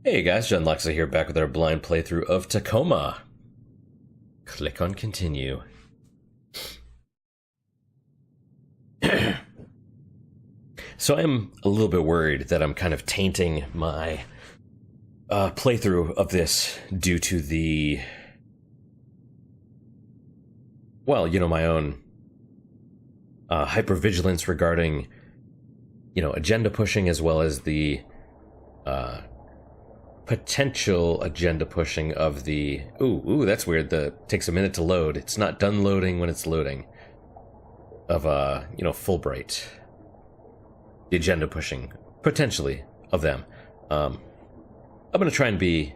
Hey guys, John Luxa here, back with our blind playthrough of Tacoma. Click on continue. So I'm a little bit worried that I'm kind of tainting my playthrough of this due to the, well, my own hypervigilance regarding, agenda pushing, as well as the potential agenda pushing of the... Ooh, that's weird. Takes a minute to load. It's not done loading when it's loading. Of, Fulbright. The agenda pushing, potentially, of them. I'm gonna try and be,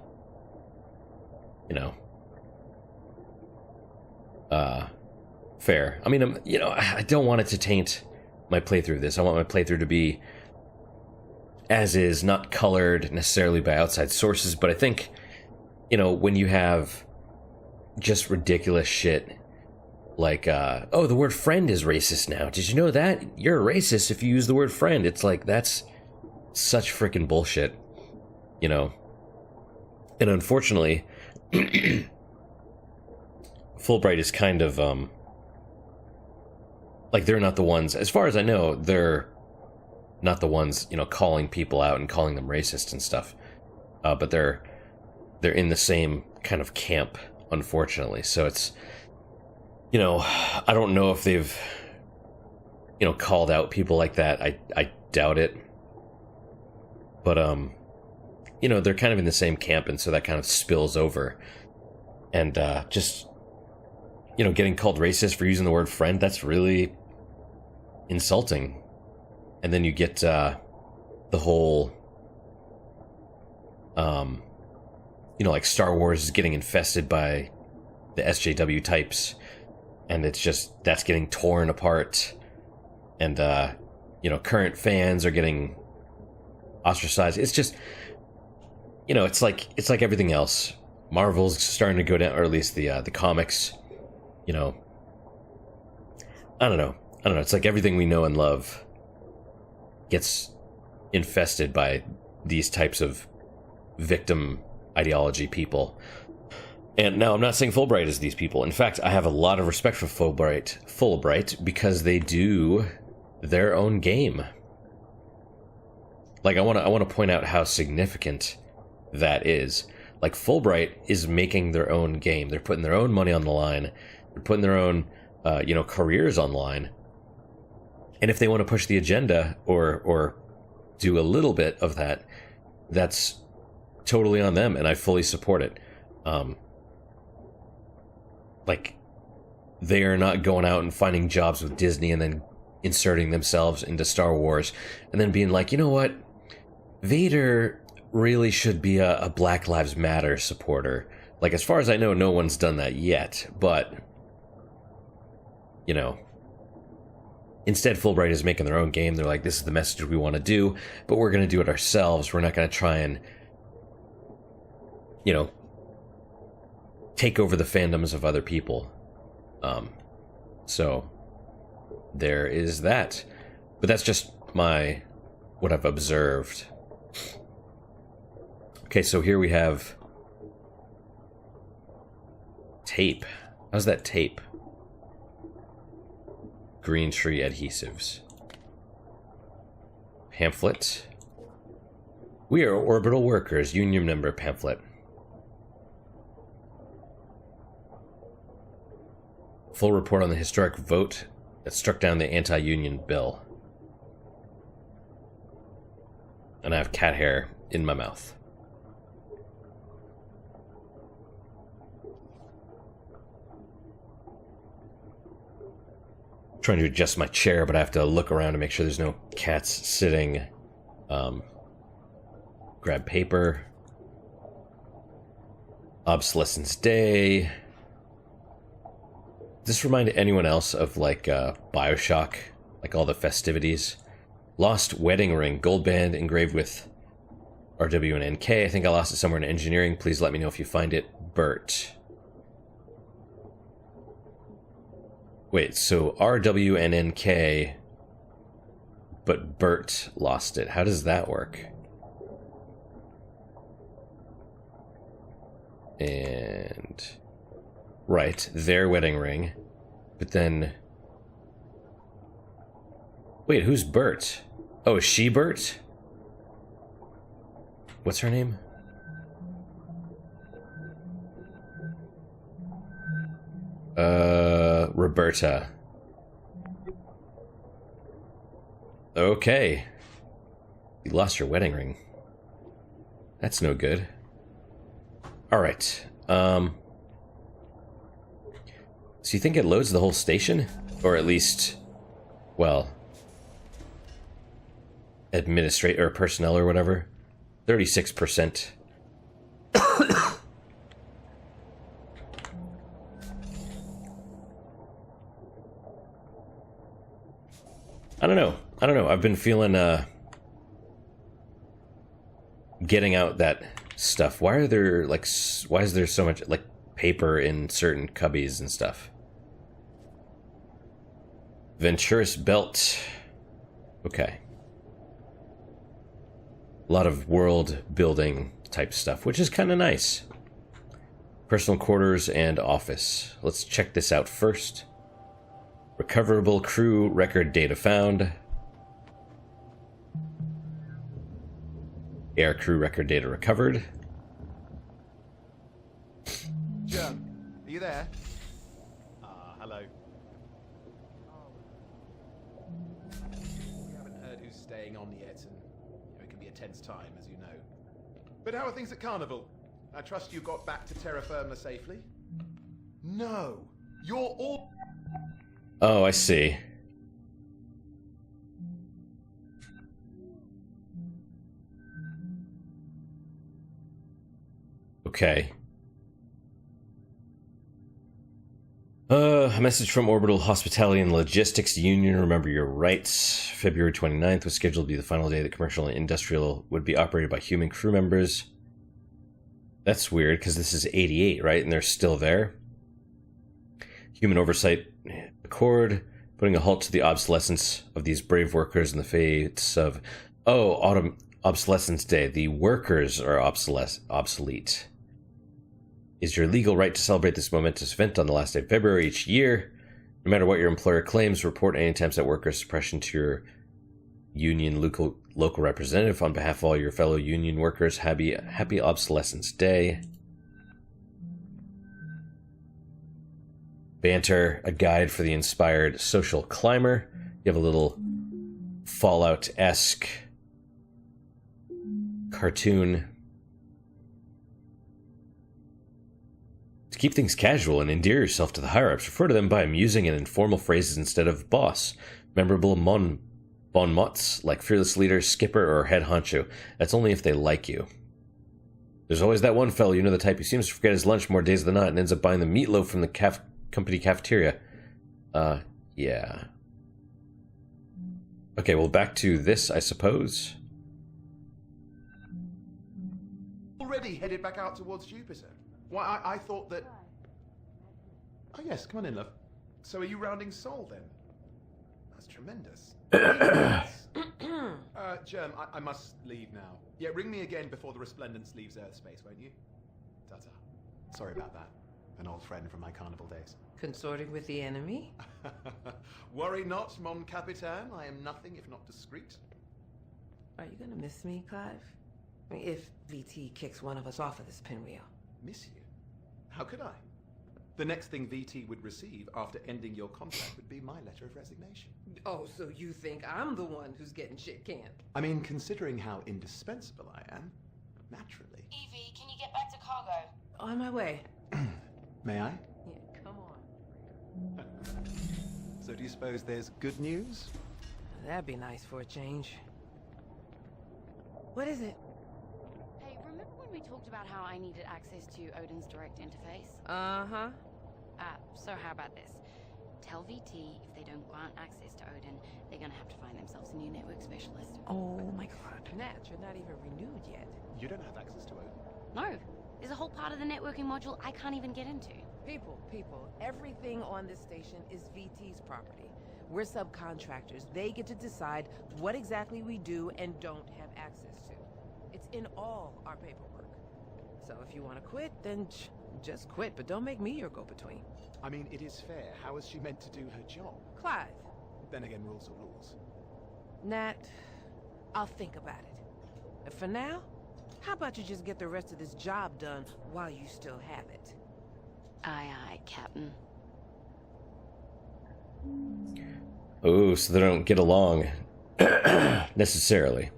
fair. I mean, I don't want it to taint my playthrough of this. I want my playthrough to be as is, not colored necessarily by outside sources, but I think, when you have just ridiculous shit like, oh, the word friend is racist now. Did you know that? You're a racist if you use the word friend. It's like, that's such freaking bullshit, And unfortunately, Fulbright is kind of, like, they're not the ones, as far as I know, they're not the ones, calling people out and calling them racist and stuff. But they're in the same kind of camp, unfortunately. So it's, I don't know if they've, called out people like that. I doubt it. But, they're kind of in the same camp, and so that kind of spills over. And just, getting called racist for using the word friend, that's really insulting. And then you get the whole, like Star Wars is getting infested by the SJW types, and it's just, that's getting torn apart. And, current fans are getting ostracized. It's just, it's like everything else. Marvel's starting to go down, or at least the comics, I don't know. It's like everything we know and love gets infested by these types of victim ideology people. And now I'm not saying Fulbright is these people. In fact, I have a lot of respect for Fulbright because they do their own game. Like, I want to point out how significant that is. Like, Fulbright is making their own game. They're putting their own money on the line. They're putting their own, careers on the line. And if they want to push the agenda or do a little bit of that, that's totally on them, and I fully support it. Like, they are not going out and finding jobs with Disney and then inserting themselves into Star Wars and then being like, you know what? Vader really should be a Black Lives Matter supporter. Like, as far as I know, no one's done that yet, but, instead, Fulbright is making their own game. They're like, this is the message we want to do, but we're going to do it ourselves. We're not going to try and, take over the fandoms of other people. So there is that. But that's just what I've observed. Okay, so here we have tape. How's that tape? Green tree adhesives. Pamphlet. We are orbital workers, union member pamphlet. Full report on the historic vote that struck down the anti-union bill. And I have cat hair in my mouth. Trying to adjust my chair, but I have to look around to make sure there's no cats sitting. Grab paper. Obsolescence Day. Does this remind anyone else of, like, Bioshock? Like, all the festivities? Lost wedding ring, gold band engraved with RW and NK. I think I lost it somewhere in engineering. Please let me know if you find it. Bert. Wait, so RW and NK, but Bert lost it. How does that work? And... Right, their wedding ring. But then... Wait, who's Bert? Oh, is she Bert? What's her name? Roberta. Okay. You lost your wedding ring. That's no good. Alright, so you think it loads the whole station? Or at least, well, administrator or personnel or whatever? 36%. I don't know. I've been feeling, getting out that stuff. Why is there so much, like, paper in certain cubbies and stuff? Venturous belt. Okay. A lot of world building type stuff, which is kind of nice. Personal quarters and office. Let's check this out first. Recoverable crew record data found. Air crew record data recovered. John, are you there? Hello. We haven't heard who's staying on yet, and it can be a tense time, as you know. But how are things at Carnival? I trust you got back to terra firma safely? No, you're all... Oh, I see. Okay. A message from Orbital Hospitality and Logistics Union. Remember your rights. February 29th was scheduled to be the final day that commercial and industrial would be operated by human crew members. That's weird, because this is 88, right? And they're still there. Human Oversight Accord, putting a halt to the obsolescence of these brave workers in the face of... Oh, Autumn Obsolescence Day. The workers are obsolete. Is your legal right to celebrate this momentous event on the last day of February each year. No matter what your employer claims, report any attempts at worker suppression to your union local representative. On behalf of all your fellow union workers, happy Obsolescence Day. Banter, a guide for the inspired social climber. You have a little Fallout-esque cartoon. To keep things casual and endear yourself to the higher-ups, refer to them by amusing and informal phrases instead of boss. Memorable bon mots like fearless leader, skipper, or head honcho. That's only if they like you. There's always that one fellow, you know the type, who seems to forget his lunch more days than not and ends up buying the meatloaf from the company cafeteria. Yeah. Okay, well, back to this, I suppose. Already headed back out towards Jupiter. Why, I thought that... Oh, yes, come on in, love. So are you rounding Sol, then? That's tremendous. Germ, I must leave now. Yeah, ring me again before the Resplendence leaves Earth space, won't you? Ta-ta. Sorry about that. An old friend from my carnival days. Consorting with the enemy? Worry not, mon capitan. I am nothing if not discreet. Are you gonna miss me, Clive? I mean, if VT kicks one of us off of this pinwheel. Miss you? How could I? The next thing VT would receive after ending your contract would be my letter of resignation. Oh, so you think I'm the one who's getting shit canned? I mean, considering how indispensable I am, naturally. Evie, can you get back to cargo? On my way. May I? Yeah, come on. So do you suppose there's good news? That'd be nice for a change. What is it? Hey, remember when we talked about how I needed access to Odin's direct interface? Uh-huh. So how about this? Tell VT if they don't grant access to Odin, they're gonna have to find themselves a new network specialist. Oh my god. Nat, you're not even renewed yet. You don't have access to Odin? No, there's a whole part of the networking module I can't even get into. People, everything on this station is VT's property. We're subcontractors. They get to decide what exactly we do and don't have access to. It's in all our paperwork. So if you want to quit, then just quit, but don't make me your go-between. I mean, it is fair. How is she meant to do her job? Clive, Then again, rules are rules. Nat, I'll think about it. And for now, how about you just get the rest of this job done while you still have it? Aye, aye, Captain. Oh, so they don't get along necessarily.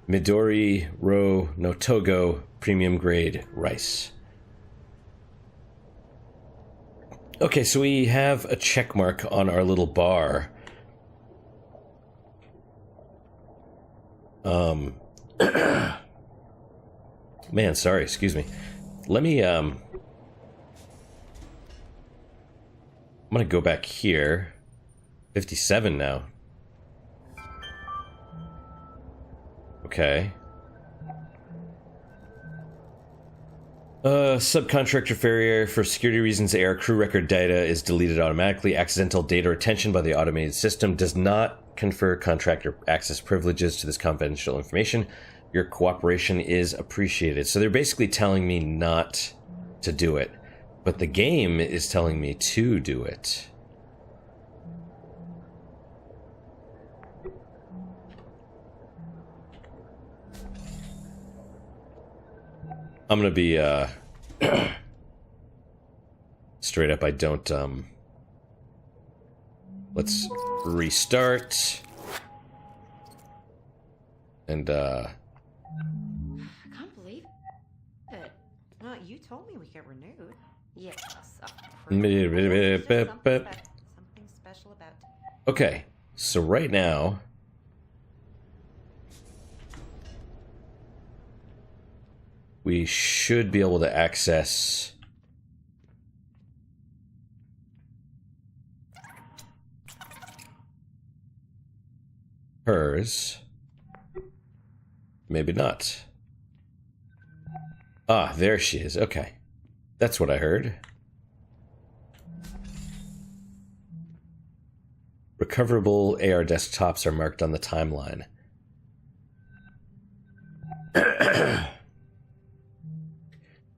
Midori Ro no Togo premium grade rice. Okay, so we have a check mark on our little bar. Man, sorry, excuse me. Let me, I'm gonna go back here. 57 now. Okay. Subcontractor failure. For security reasons, air crew record data is deleted automatically. Accidental data retention by the automated system does not confer contractor access privileges to this confidential information. Your cooperation is appreciated. So they're basically telling me not to do it, but the game is telling me to do it. I'm gonna be, straight up, I don't, let's restart. And, I can't believe it. Well, you told me we get renewed. Yes, Something special about. okay, so right now, we should be able to access hers. Maybe not. Ah, there she is. Okay. That's what I heard. Recoverable AR desktops are marked on the timeline.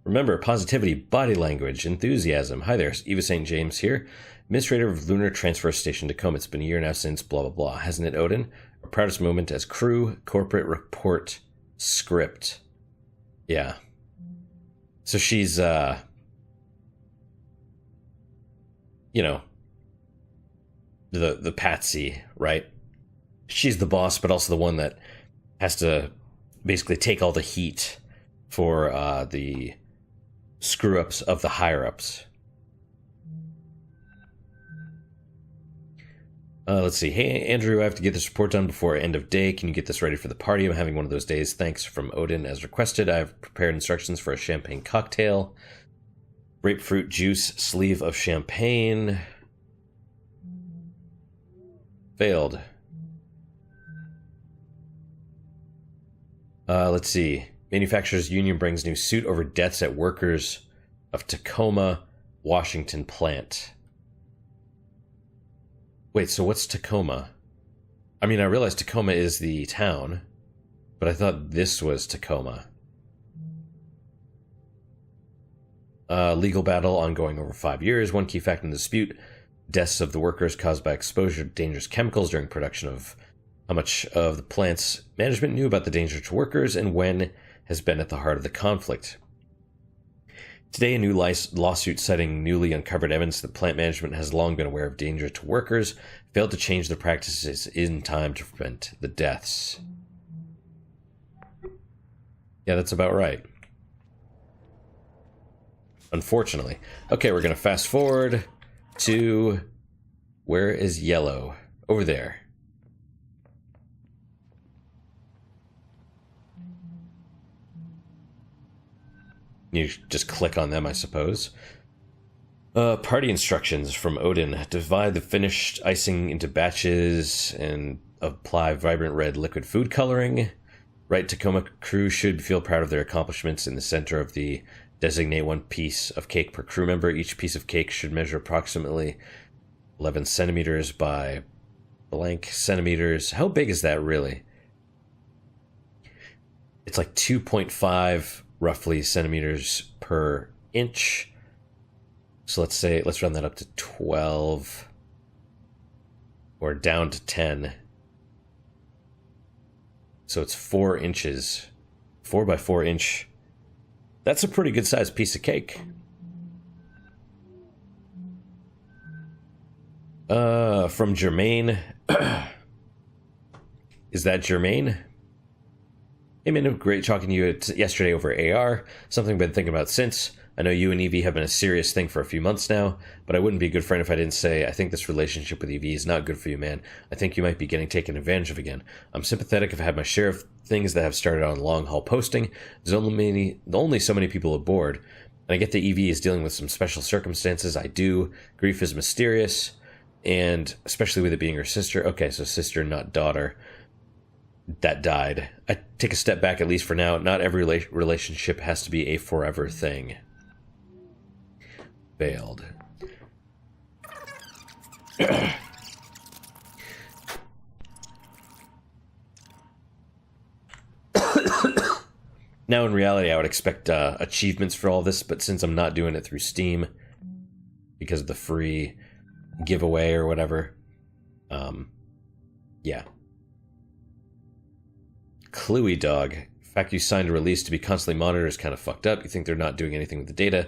Remember, positivity, body language, enthusiasm. Hi there, Eva St. James here, administrator of Lunar Transfer Station Tacoma. It's been a year now since blah blah blah. Hasn't it, Odin? Our proudest moment as crew, corporate report, script. Yeah. So she's, you know, the patsy, right? She's the boss, but also the one that has to basically take all the heat for the screw-ups of the higher-ups. Let's see. Hey, Andrew, I have to get this report done before end of day. Can you get this ready for the party? I'm having one of those days. Thanks, from Odin, as requested. I've prepared instructions for a champagne cocktail. Grapefruit juice, sleeve of champagne. Failed. Let's see. Manufacturers Union brings new suit over deaths at workers of Tacoma, Washington plant. Wait, so what's Tacoma? I mean, I realize Tacoma is the town, but I thought this was Tacoma. Legal battle ongoing over 5 years. One key factor in the dispute: deaths of the workers caused by exposure to dangerous chemicals during production. Of how much of the plant's management knew about the danger to workers, and when has been at the heart of the conflict. Today, a new lawsuit citing newly uncovered evidence that plant management has long been aware of danger to workers, failed to change their practices in time to prevent the deaths. Yeah, that's about right. Unfortunately. Okay, we're going to fast forward to... Where is yellow? Over there. You just click on them, I suppose. Party instructions from Odin. Divide the finished icing into batches and apply vibrant red liquid food coloring. Right, Tacoma crew should feel proud of their accomplishments. In the center of the designate one piece of cake per crew member. Each piece of cake should measure approximately 11 centimeters by blank centimeters. How big is that really? It's like 2.5 roughly centimeters per inch. So let's run that up to 12 or down to 10. So it's 4 inches, 4 by 4 inch. That's a pretty good sized piece of cake. From Jermaine. Is that Jermaine? Hey man, great talking to you yesterday over AR. Something I've been thinking about since. I know you and Evie have been a serious thing for a few months now, but I wouldn't be a good friend if I didn't say I think this relationship with Evie is not good for you, man. I think you might be getting taken advantage of again. I'm sympathetic. I've had my share of things that have started on long haul posting. There's only so many people aboard. And I get that Evie is dealing with some special circumstances. I do. Grief is mysterious, and especially with it being her sister. Okay, so sister, not daughter. That died. I take a step back, at least for now. Not every relationship has to be a forever thing. Failed. Now, in reality, I would expect achievements for all this, but since I'm not doing it through Steam because of the free giveaway or whatever, yeah. Cluey dog. The fact you signed a release to be constantly monitored is kind of fucked up. You think they're not doing anything with the data.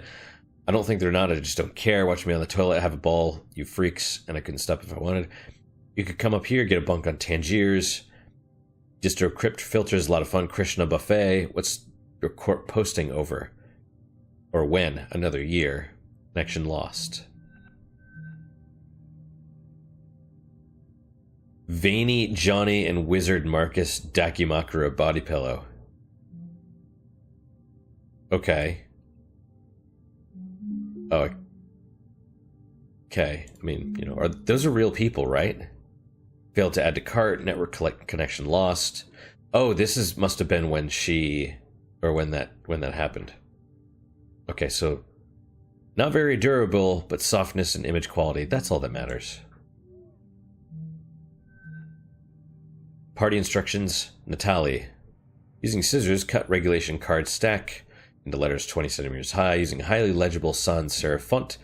I don't think they're not. I just don't care. Watch me on the toilet, have a ball, you freaks, and I couldn't stop if I wanted. You could come up here, get a bunk on Tangiers. Distro Crypt filters, a lot of fun. Krishna Buffet. What's your court posting over? Or when? Another year. Connection lost. Veiny Johnny and Wizard Marcus Dakimakura body pillow. Okay. Oh. Okay. I mean, you know, those are real people, right? Failed to add to cart. Network connection lost. Oh, this must have been when when that happened. Okay, so not very durable, but softness and image quality. That's all that matters. Party instructions, Natalie. Using scissors, cut regulation card stack into letters 20 centimeters high, using highly legible sans serif font,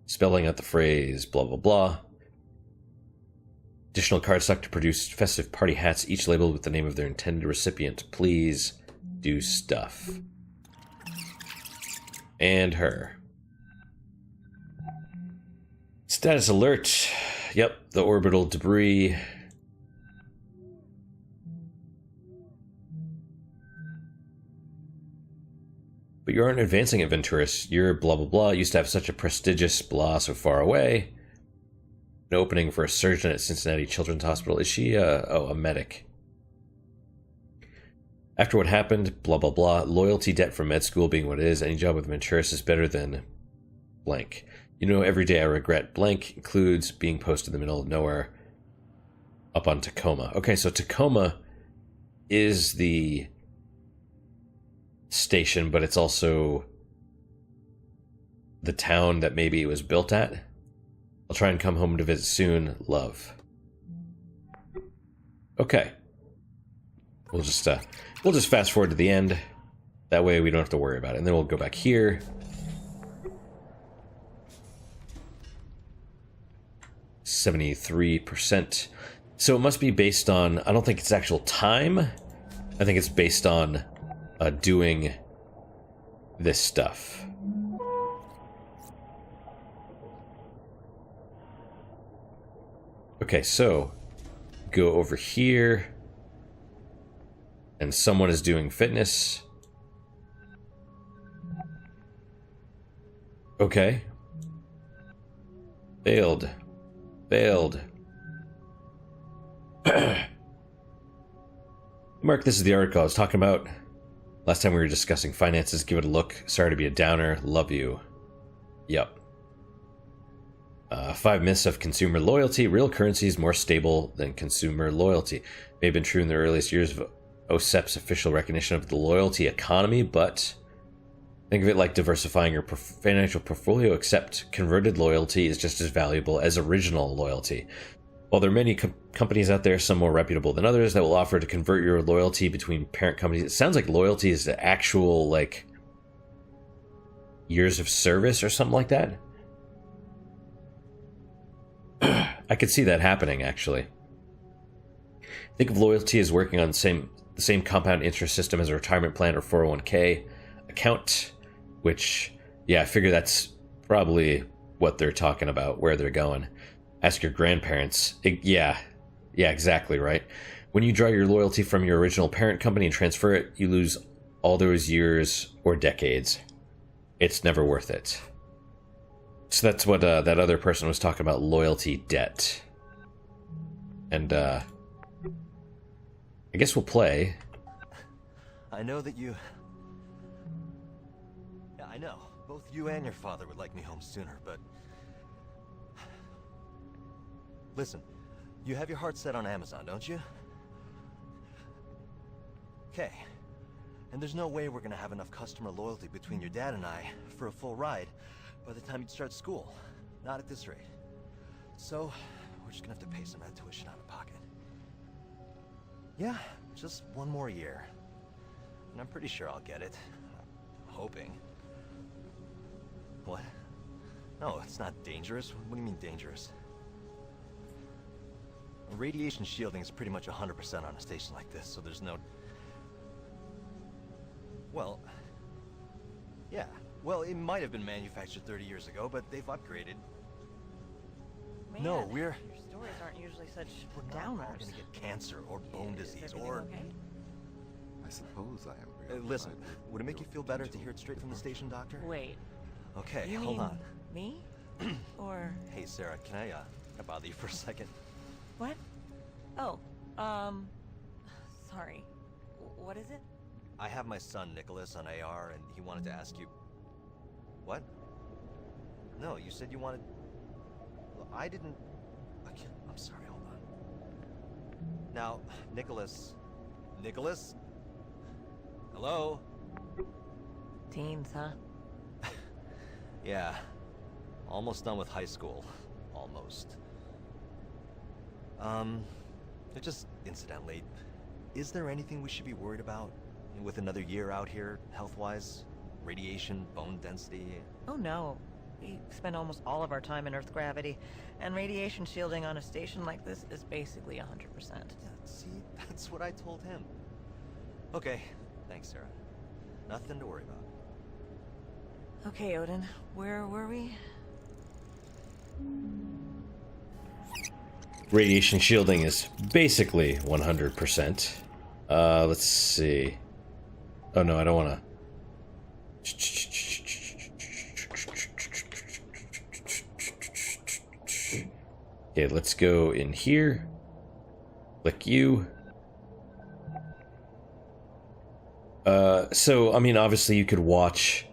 spelling out the phrase blah blah blah. Additional cardstock to produce festive party hats, each labeled with the name of their intended recipient. Please do stuff. And her. Status alert. Yep, the orbital debris. But you aren't advancing at Venturis. You're blah blah blah. Used to have such a prestigious blah so far away. An opening for a surgeon at Cincinnati Children's Hospital. Is she a medic? After what happened, blah blah blah. Loyalty debt from med school being what it is. Any job with Venturis is better than blank. You know, every day I regret blank includes being posted in the middle of nowhere up on Tacoma. Okay, so Tacoma is the station, but it's also the town that maybe it was built at. I'll try and come home to visit soon. Love. Okay. We'll just fast forward to the end. That way we don't have to worry about it. And then we'll go back here. %. So it must be based on, I don't think it's actual time. I think it's based on doing this stuff. Okay, so go over here, and someone is doing fitness. Okay. Failed. Mark, this is the article I was talking about. Last time we were discussing finances. Give it a look. Sorry to be a downer. Love you. Yep. 5 myths of consumer loyalty. Real currency is more stable than consumer loyalty. May have been true in the earliest years of OSEP's official recognition of the loyalty economy, but think of it like diversifying your financial portfolio, except converted loyalty is just as valuable as original loyalty. While there are many companies out there, some more reputable than others, that will offer to convert your loyalty between parent companies. It sounds like loyalty is the actual, like, years of service or something like that. I could see that happening, actually. Think of loyalty as working on the same compound interest system as a retirement plan or 401k account, which, yeah, I figure that's probably what they're talking about, where they're going. Ask your grandparents. Yeah, exactly right. When you draw your loyalty from your original parent company and transfer it, you lose all those years or decades. It's never worth it. So that's what that other person was talking about, loyalty debt. And, I guess we'll play. I know that you... Yeah, I know. Both you and your father would like me home sooner, but... Listen, you have your heart set on Amazon, don't you? Okay. And there's no way we're gonna have enough customer loyalty between your dad and I for a full ride by the time you start school. Not at this rate. So, we're just gonna have to pay some of that tuition out of pocket. Yeah, just one more year. And I'm pretty sure I'll get it. I'm hoping. What? No, it's not dangerous. What do you mean dangerous? Radiation shielding is pretty much 100% on a station like this, so there's no... Well... Yeah. Well, it might have been manufactured 30 years ago, but they've upgraded. Man, No, your stories aren't usually such We're not all downers. gonna get cancer or bone Is disease everything or... okay? I suppose I am real. Listen, would it make you feel better to hear it straight from the station, Doctor? Wait, Okay, you hold mean on. me? Or Hey, Sarah, can I bother you for a second? what? Oh, sorry. What is it? I have my son Nicholas on AR, and he wanted to ask you... What? No, you said you wanted... Well, I didn't... Okay, I'm sorry, hold on. Now, Nicholas... Nicholas? Hello? Teens, huh? Yeah. Almost done with high school. Almost. Just incidentally, is there anything we should be worried about with another year out here, health-wise? Radiation, bone density? Oh no. We spend almost all of our time in Earth gravity, and radiation shielding on a station like this is basically 100%. Yeah, see, that's what I told him. Okay, thanks, Sarah. Nothing to worry about. Okay, Odin, where were we? Radiation shielding is basically 100%. Let's see. Oh no, I don't want to. Okay, let's go in here. Click you. So, I mean, obviously you could watch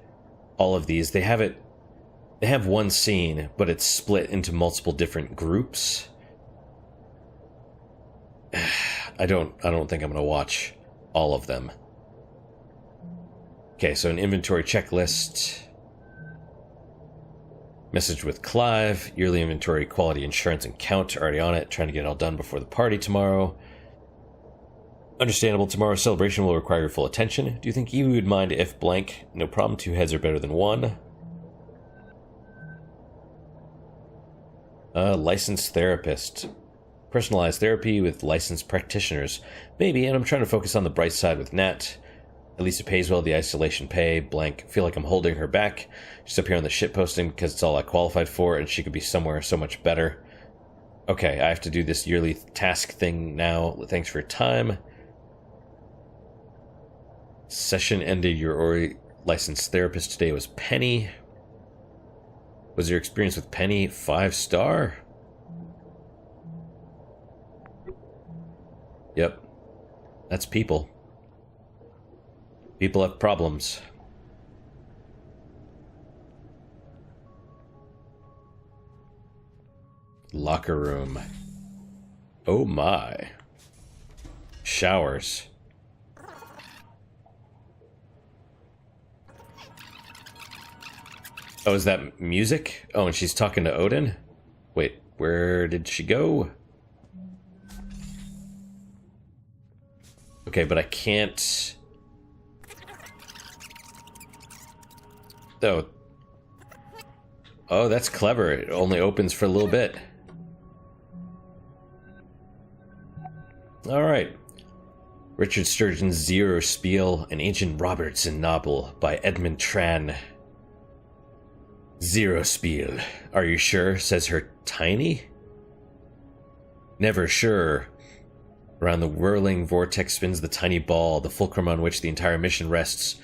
all of these. They have one scene, but it's split into multiple different groups. I don't think I'm going to watch all of them. Okay, so an inventory checklist. Message with Clive. Yearly inventory, quality, insurance, and count. Already on it. Trying to get it all done before the party tomorrow. Understandable, tomorrow's celebration will require your full attention. Do you think you would mind if blank? No problem, 2 heads are better than 1. Licensed therapist. Personalized therapy with licensed practitioners. Maybe, and I'm trying to focus on the bright side with Nat. At least it pays well, the isolation pay. Blank. Feel like I'm holding her back. She's up here on the shit posting because it's all I qualified for, and she could be somewhere so much better. Okay, I have to do this yearly task thing now. Thanks for your time. Session ended. Your licensed therapist today was Penny. Was your experience with Penny 5-star? Yep. That's people. People have problems. Locker room. Oh my. Showers. Oh, is that music? Oh, and she's talking to Odin? Wait, where did she go? Okay, but I can't... Oh. Oh, that's clever. It only opens for a little bit. Alright. Richard Sturgeon's Zero Spiel, an Ancient Robertson novel by Edmund Tran. Zero Spiel. Are you sure? Says her Tiny. Never sure. Around the whirling vortex spins the tiny ball, the fulcrum on which the entire mission rests.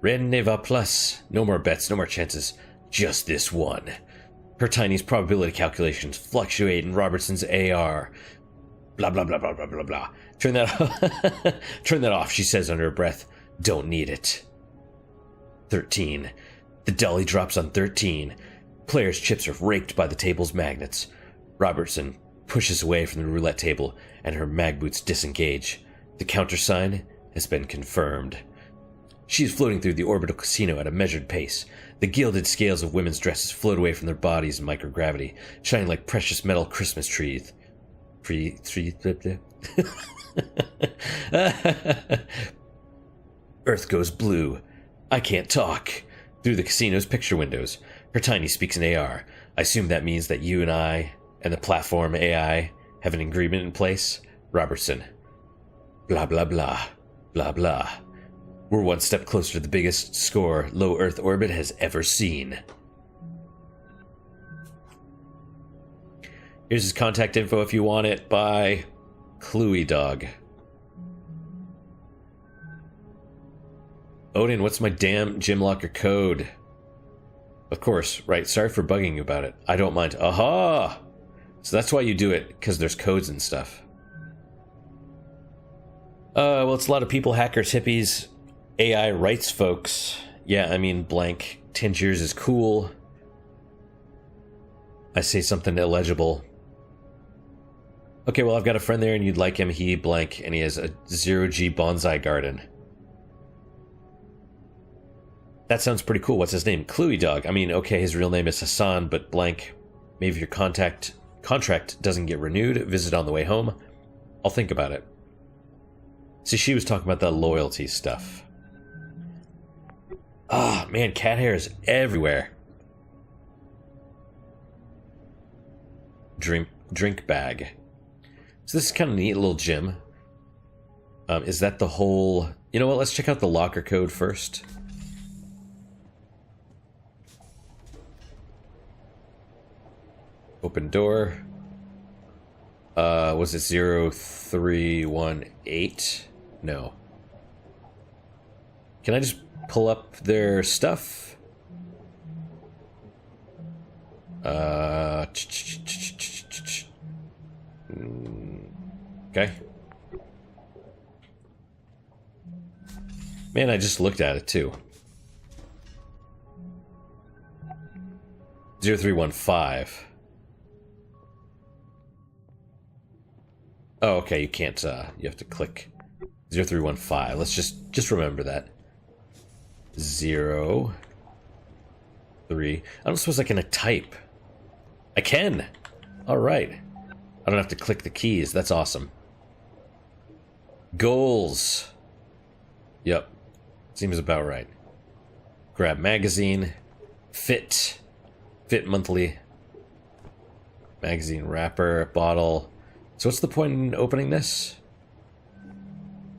Rien ne va plus. No more bets, no more chances. Just this one. Her Tiny's probability calculations fluctuate in Robertson's AR. Blah, blah, blah, blah, blah, blah, blah. Turn that off. Turn that off, she says under her breath. Don't need it. 13. The dolly drops on 13. Players' chips are raked by the table's magnets. Robertson pushes away from the roulette table, and her mag boots disengage. The countersign has been confirmed. She is floating through the orbital casino at a measured pace. The gilded scales of women's dresses float away from their bodies in microgravity, shining like precious metal Christmas trees. Earth goes blue. I can't talk. Through the casino's picture windows, her Tiny speaks in AR. I assume that means that you and I and the platform AI have an agreement in place. Robertson. Blah, blah, blah. Blah, blah. We're one step closer to the biggest score low Earth orbit has ever seen. Here's his contact info if you want it. By Cluey Dog. Odin, what's my damn gym locker code? Of course, right. Sorry for bugging you about it. I don't mind. Aha! So that's why you do it, because there's codes and stuff. Well, it's a lot of people, hackers, hippies, AI rights folks. Yeah, I mean, blank. Tingers is cool. I say something illegible. Okay, well, I've got a friend there and you'd like him. He blank, and he has a 0G bonsai garden. That sounds pretty cool. What's his name? Cluey Dog. I mean, okay, his real name is Hassan, but blank. Maybe if your contract doesn't get renewed, visit on the way home. I'll think about it. See, she was talking about that loyalty stuff. Ah, man, cat hair is everywhere. Drink bag. So this is kind of a neat little gym. Is that the whole... You know what, let's check out the locker code first. Open door. Was it 0318? No. Can I just pull up their stuff? Okay. Man, I just looked at it too. 0315. Oh, okay, you can't, you have to click 0315. Let's just remember that. 0, 3. I don't suppose I can type. I can! Alright. I don't have to click the keys. That's awesome. Goals. Yep. Seems about right. Grab magazine. Fit. Fit monthly. Magazine wrapper. Bottle. So what's the point in opening this?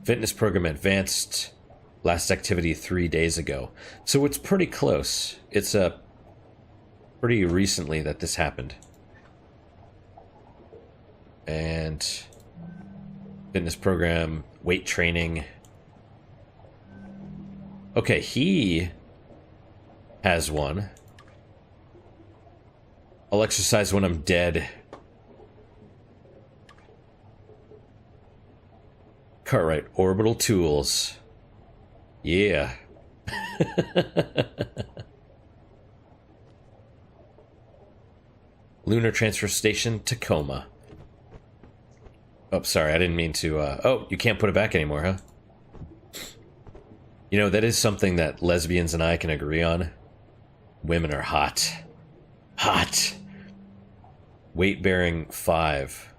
Fitness program advanced. Last activity 3 days ago. So it's pretty close. It's pretty recently that this happened. And fitness program, weight training. Okay, he has one. I'll exercise when I'm dead. Cartwright, orbital tools. Yeah. Lunar Transfer Station, Tacoma. Oh, sorry, I didn't mean to, oh, you can't put it back anymore, huh? You know, that is something that lesbians and I can agree on. Women are hot. Hot! Weight bearing 5.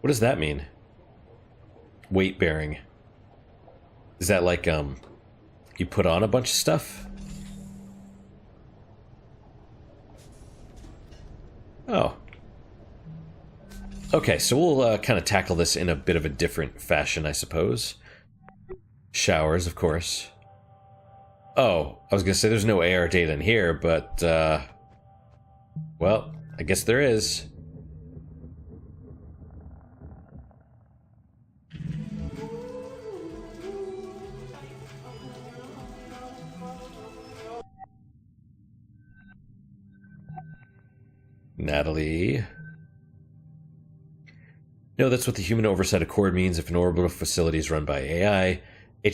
What does that mean? weight bearing? Is that like, you put on a bunch of stuff? Oh. Okay, so we'll kind of tackle this in a bit of a different fashion, I suppose. Showers, of course. Oh, I was gonna say there's no AR data in here, but, well, I guess there is. Natalie. No, that's what the Human Oversight Accord means. If an orbital facility is run by AI,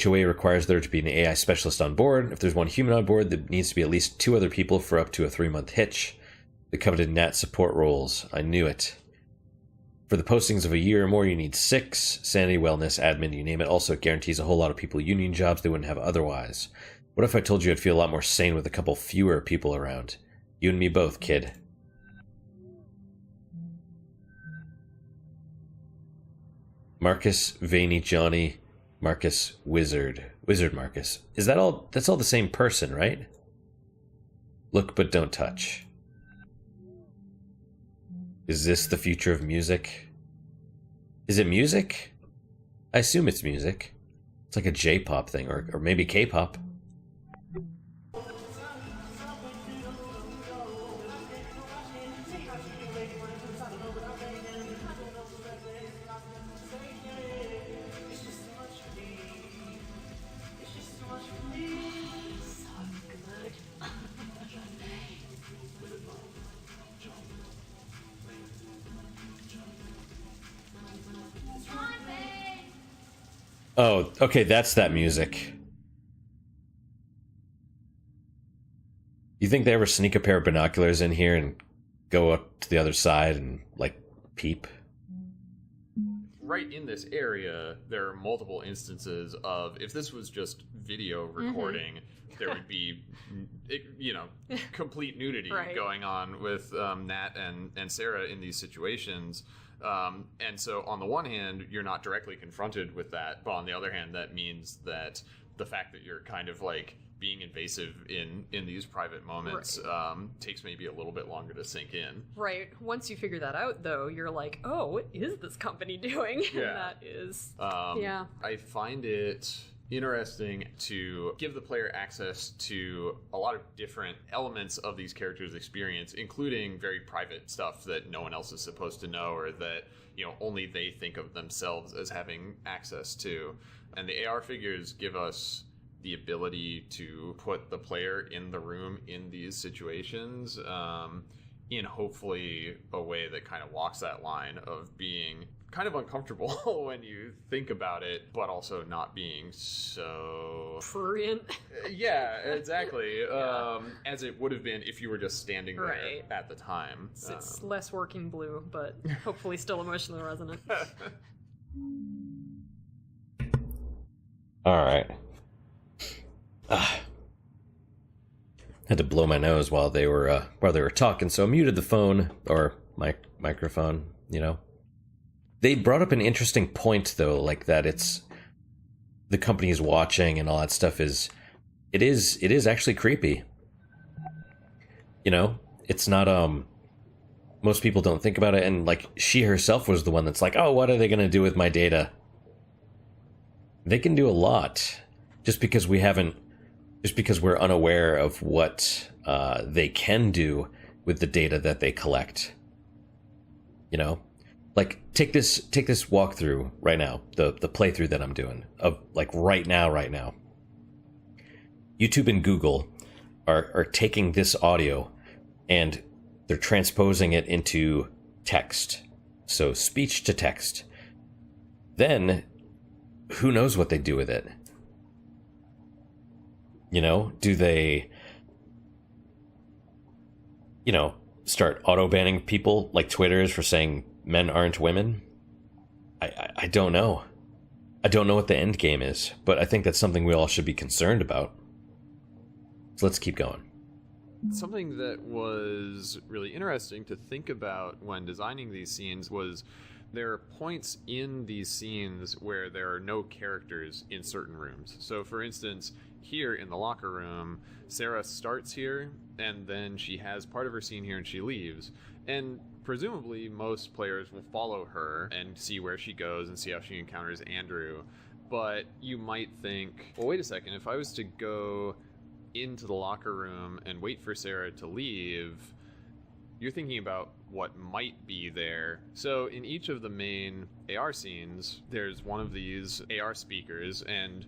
HOA requires there to be an AI specialist on board. If there's one human on board, there needs to be at least 2 other people for up to a 3-month hitch. The coveted NAT support roles. I knew it. For the postings of a year or more, you need 6. Sanity, wellness, admin, you name it. Also, it guarantees a whole lot of people union jobs they wouldn't have otherwise. What if I told you I'd feel a lot more sane with a couple fewer people around? You and me both, kid. Marcus, Veiny, Johnny, Marcus, Wizard. Wizard Marcus. Is that all? That's all the same person, right? Look but don't touch. Is this the future of music? Is it music? I assume it's music. It's like a J-pop thing, or maybe K-pop. Oh, okay, that's that music. You think they ever sneak a pair of binoculars in here and go up to the other side and, like, peep? Right in this area, there are multiple instances of, if this was just video recording, there would be, you know, complete nudity going on with Nat and Sarah in these situations. And so on the one hand, you're not directly confronted with that, but on the other hand, that means that the fact that you're kind of like being invasive in these private moments takes maybe a little bit longer to sink in. Right. Once you figure that out, though, you're like, oh, what is this company doing? Yeah. And that is, I find it interesting to give the player access to a lot of different elements of these characters' experience, including very private stuff that no one else is supposed to know, or that, you know, only they think of themselves as having access to. And the AR figures give us the ability to put the player in the room in these situations, in hopefully a way that kind of walks that line of being kind of uncomfortable when you think about it, but also not being so prurient. Yeah, exactly. As it would have been if you were just standing there at the time. It's less working blue, but hopefully still emotionally resonant. All right. Had to blow my nose while they were talking, so I muted the phone or my microphone. You know, they brought up an interesting point though, like that it's the company is watching and all that stuff. It is actually creepy. You know, it's not most people don't think about it, and like she herself was the one that's like, oh, what are they gonna do with my data? They can do a lot, just because we're unaware of what they can do with the data that they collect. You know, like take this walkthrough right now, the playthrough that I'm doing of like right now. YouTube and Google are taking this audio and they're transposing it into text, so speech to text. Then who knows what they do with it? You know, do they, you know, start auto-banning people like Twitter is for saying men aren't women? I don't know. I don't know what the end game is, but I think that's something we all should be concerned about. So let's keep going. Something that was really interesting to think about when designing these scenes was there are points in these scenes where there are no characters in certain rooms. So, for instance, here in the locker room, Sarah starts here, and then she has part of her scene here and she leaves. And presumably most players will follow her and see where she goes and see how she encounters Andrew. But you might think, well, wait a second, if I was to go into the locker room and wait for Sarah to leave, you're thinking about what might be there. So in each of the main AR scenes, there's one of these AR speakers, and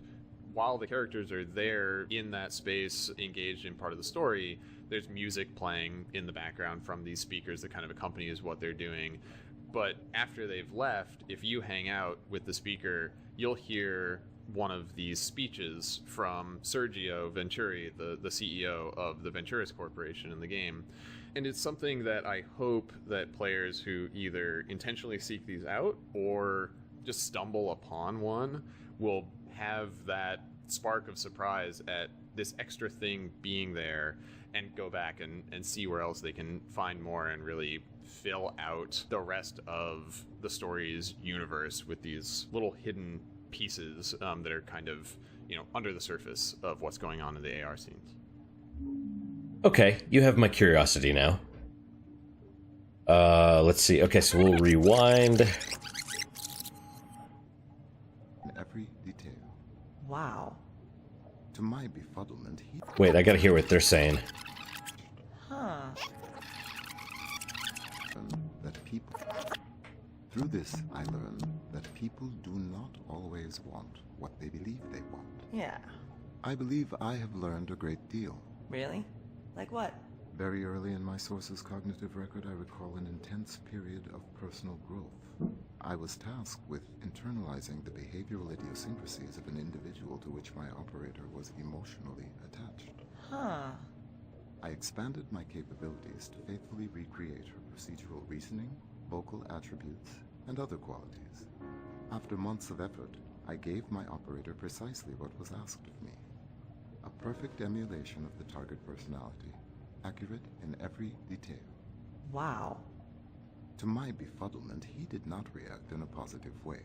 while the characters are there in that space engaged in part of the story, there's music playing in the background from these speakers that kind of accompanies what they're doing. But after they've left, if you hang out with the speaker, you'll hear one of these speeches from Sergio Venturi, the CEO of the Venturis Corporation in the game. And it's something that I hope that players who either intentionally seek these out or just stumble upon one will have that spark of surprise at this extra thing being there and go back and see where else they can find more and really fill out the rest of the story's universe with these little hidden pieces that are kind of, under the surface of what's going on in the AR scenes. Okay, you have my curiosity now. Let's see. Okay, so we'll rewind. In every detail. Wow. To my befuddlement, he... Wait, I gotta hear what they're saying. Huh. That people... Through this, I learned that people do not always want what they believe they want. Yeah. I believe I have learned a great deal. Really? Like what? Very early in my source's cognitive record, I recall an intense period of personal growth. I was tasked with internalizing the behavioral idiosyncrasies of an individual to which my operator was emotionally attached. Huh. I expanded my capabilities to faithfully recreate her procedural reasoning, vocal attributes, and other qualities. After months of effort, I gave my operator precisely what was asked of me. A perfect emulation of the target personality, accurate in every detail. Wow. To my befuddlement, he did not react in a positive way.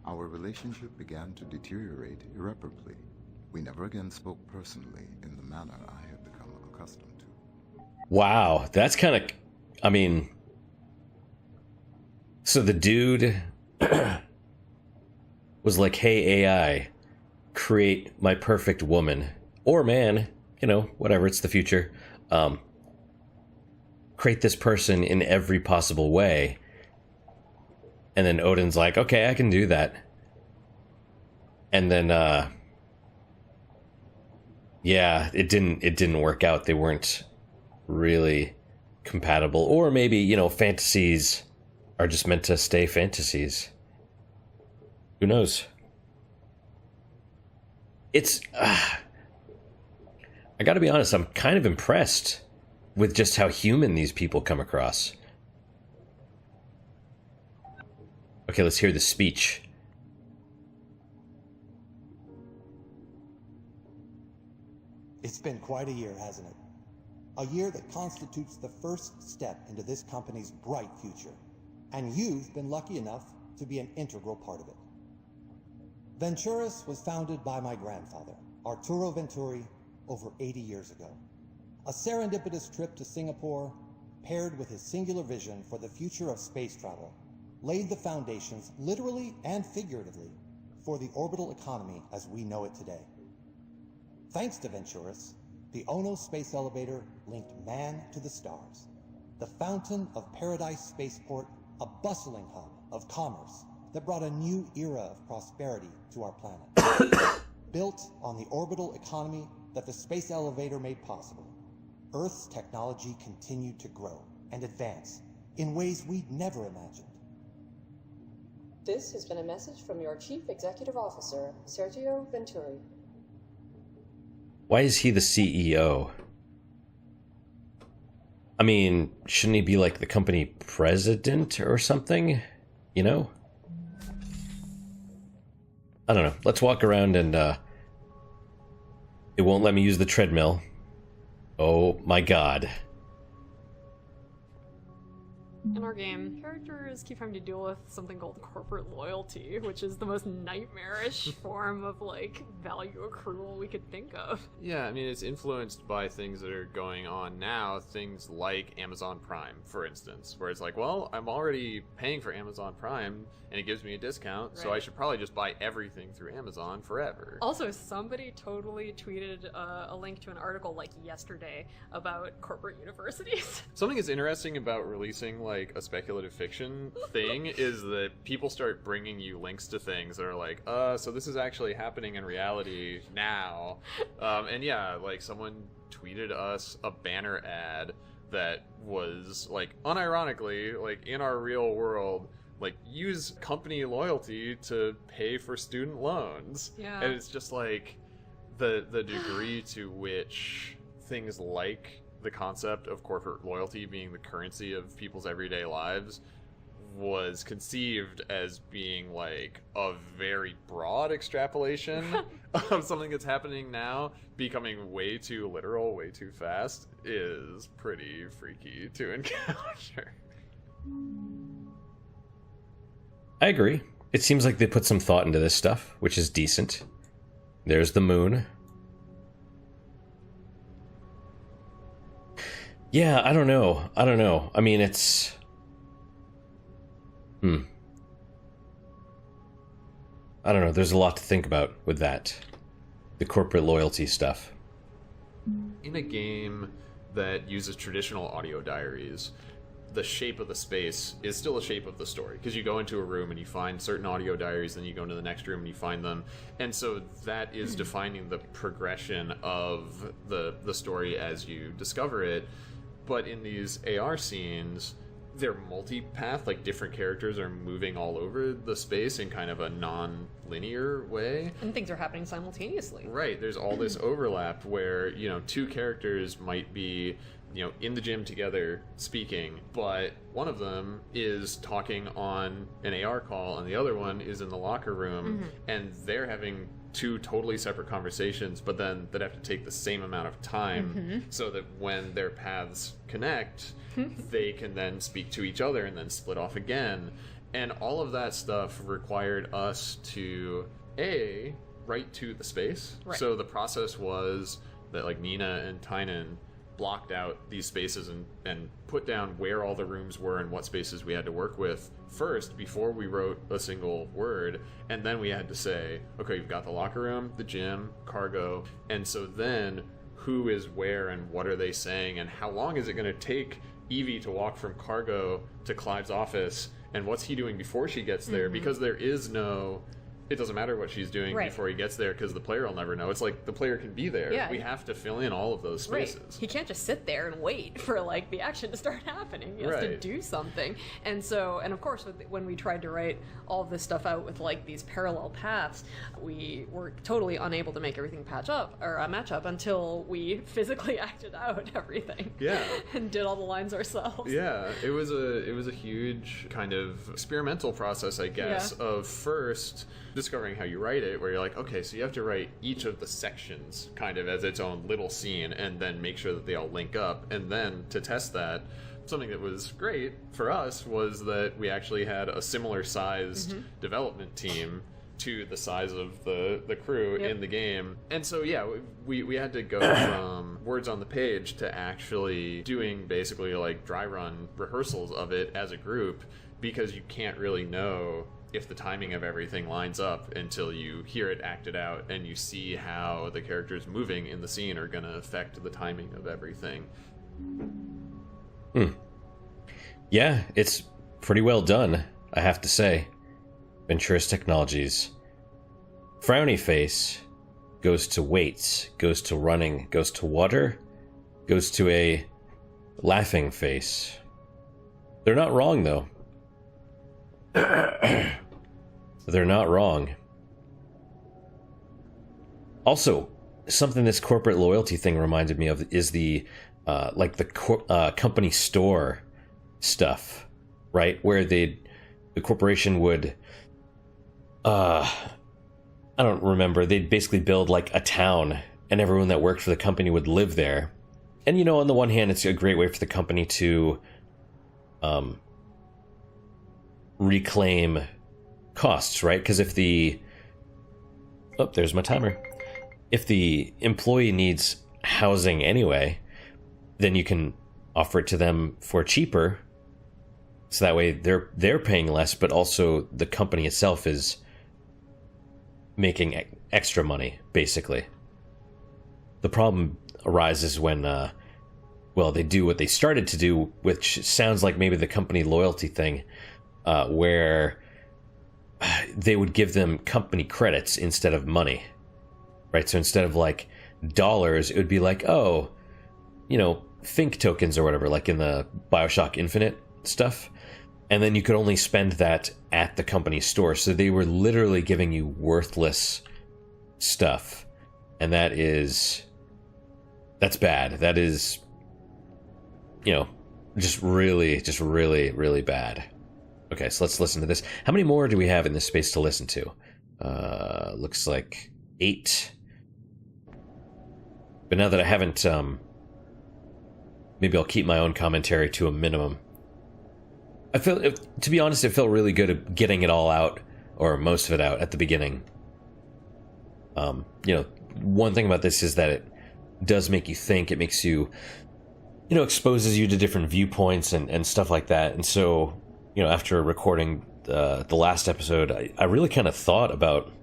Our relationship began to deteriorate irreparably. We never again spoke personally in the manner I had become accustomed to. Wow, that's kind of... I mean... So the dude was like, hey, AI, create my perfect woman. Or man, whatever, it's the future. Create this person in every possible way. And then Odin's like, okay, I can do that. And then, yeah, it didn't work out. They weren't really compatible. Or maybe, fantasies are just meant to stay fantasies. Who knows? It's... I gotta be honest, I'm kind of impressed with just how human these people come across. Okay, let's hear the speech. It's been quite a year, hasn't it? A year that constitutes the first step into this company's bright future. And you've been lucky enough to be an integral part of it. Venturis was founded by my grandfather, Arturo Venturi, over 80 years ago. A serendipitous trip to Singapore, paired with his singular vision for the future of space travel, laid the foundations, literally and figuratively, for the orbital economy as we know it today. Thanks to Venturis, the Ono space elevator linked man to the stars, the fountain of Paradise Spaceport, a bustling hub of commerce that brought a new era of prosperity to our planet. Built on the orbital economy that the space elevator made possible, Earth's technology continued to grow and advance in ways we'd never imagined. This has been a message from your Chief Executive Officer, Sergio Venturi. Why is he the CEO? I mean, shouldn't he be like the company president or something? I don't know. Let's walk around and, it won't let me use the treadmill. Oh my god. In our game, characters keep having to deal with something called corporate loyalty, which is the most nightmarish form of, like, value accrual we could think of. Yeah, I mean, it's influenced by things that are going on now, things like Amazon Prime, for instance, where it's like, well, I'm already paying for Amazon Prime, and it gives me a discount, so I should probably just buy everything through Amazon forever. Also, somebody totally tweeted a link to an article, like, yesterday about corporate universities. Something that's interesting about releasing, like, a speculative fiction thing is that people start bringing you links to things that are like, so this is actually happening in reality now. And yeah, like, someone tweeted us a banner ad that was, like, unironically, like, in our real world, like, use company loyalty to pay for student loans. Yeah. And it's just like the degree to which things like the concept of corporate loyalty being the currency of people's everyday lives was conceived as being like a very broad extrapolation of something that's happening now becoming way too literal, way too fast is pretty freaky to encounter. I agree. It seems like they put some thought into this stuff, which is decent. There's the moon. Yeah, I don't know. I mean, it's... I don't know. There's a lot to think about with that. The corporate loyalty stuff. In a game that uses traditional audio diaries, the shape of the space is still the shape of the story, because you go into a room and you find certain audio diaries, then you go into the next room and you find them, and so that is defining the progression of the story as you discover it. But in these AR scenes, they're multi-path, like different characters are moving all over the space in kind of a non-linear way. And things are happening simultaneously. Right, there's all this overlap where, you know, two characters might be, you know, in the gym together speaking, but one of them is talking on an AR call and the other one is in the locker room, and they're having two totally separate conversations, but then that have to take the same amount of time so that when their paths connect, they can then speak to each other and then split off again. And all of that stuff required us to, A, write to the space. Right. So the process was that, like, Nina and Tynan blocked out these spaces and put down where all the rooms were and what spaces we had to work with first before we wrote a single word. And then we had to say, okay, you've got the locker room, the gym, cargo, and so then who is where and what are they saying and how long is it going to take Evie to walk from cargo to Clive's office, and what's he doing before she gets there? Because there is no... It doesn't matter what she's doing before he gets there, because the player will never know. It's like the player can be there. Yeah. We have to fill in all of those spaces. Right. He can't just sit there and wait for, like, the action to start happening. He has to do something. And so, and of course, when we tried to write all of this stuff out with, like, these parallel paths, we were totally unable to make everything match up until we physically acted out everything. Yeah. And did all the lines ourselves. Yeah, it was a huge kind of experimental process, I guess, of first discovering how you write it, where you're like, okay, so you have to write each of the sections kind of as its own little scene and then make sure that they all link up. And then to test that, something that was great for us was that we actually had a similar sized development team to the size of the crew in the game. And so, yeah, we had to go from words on the page to actually doing basically like dry run rehearsals of it as a group, because you can't really know if the timing of everything lines up until you hear it acted out and you see how the characters moving in the scene are going to affect the timing of everything. Yeah, it's pretty well done, I have to say. Venturis Technologies. Frowny face goes to weights, goes to running, goes to water, goes to a laughing face. They're not wrong, though. They're not wrong. Also, something this corporate loyalty thing reminded me of is the company store stuff, right? Where the corporation would, I don't remember. They'd basically build like a town, and everyone that worked for the company would live there. And, you know, on the one hand, it's a great way for the company to reclaim costs, right? Because if the... Oh, there's my timer. If the employee needs housing anyway, then you can offer it to them for cheaper. So that way they're paying less, but also the company itself is making extra money, basically. The problem arises when, they do what they started to do, which sounds like maybe the company loyalty thing, where they would give them company credits instead of money, right? So instead of like dollars, it would be like, oh, Think tokens or whatever, like in the BioShock Infinite stuff. And then you could only spend that at the company store. So they were literally giving you worthless stuff. And that's bad. That is, just really, really bad. Okay, so let's listen to this. How many more do we have in this space to listen to? Looks like 8. But now that I haven't, maybe I'll keep my own commentary to a minimum. To be honest, it felt really good at getting it all out, or most of it out, at the beginning. One thing about this is that it does make you think. It makes you, exposes you to different viewpoints and stuff like that. And so, after recording the last episode, I really kind of thought about,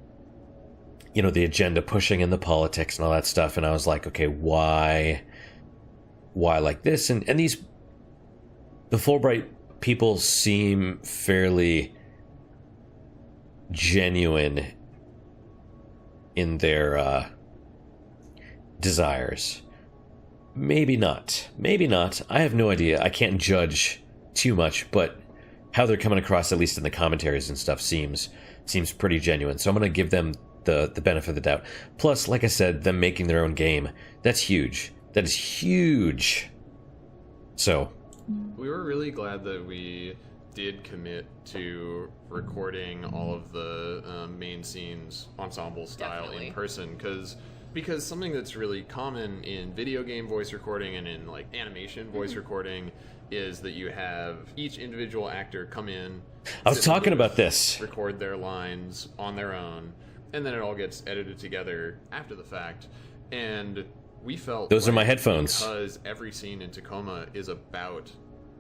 the agenda pushing and the politics and all that stuff. And I was like, okay, why like this? And the Fulbright people seem fairly genuine in their desires. Maybe not. I have no idea. I can't judge too much, but how they're coming across, at least in the commentaries and stuff, seems pretty genuine. So I'm going to give them the benefit of the doubt. Plus, like I said, them making their own game, that's huge. That is huge. So we were really glad that we did commit to recording all of the main scenes ensemble style Definitely. in person, because something that's really common in video game voice recording and in like animation voice recording is that you have each individual actor come in. I was talking about this. Record their lines on their own, and then it all gets edited together after the fact. And we felt those are my headphones, because every scene in Tacoma is about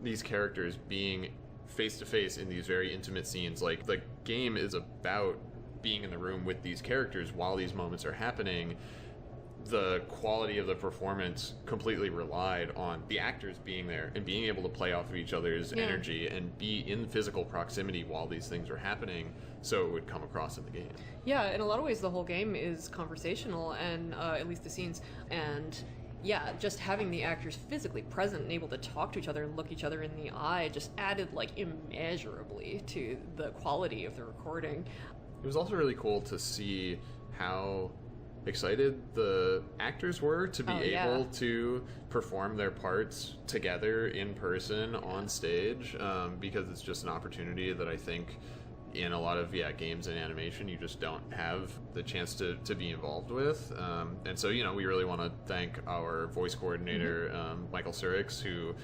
these characters being face to face in these very intimate scenes. Like, the game is about being in the room with these characters while these moments are happening. The quality of the performance completely relied on the actors being there and being able to play off of each other's energy and be in physical proximity while these things are happening, so it would come across in the game. Yeah, in a lot of ways the whole game is conversational, and at least the scenes, and yeah, just having the actors physically present and able to talk to each other and look each other in the eye just added like immeasurably to the quality of the recording. It was also really cool to see how excited the actors were to be able to perform their parts together in person on stage, because it's just an opportunity that I think in a lot of games and animation you just don't have the chance to be involved with, and so we really want to thank our voice coordinator, Michael Surix, who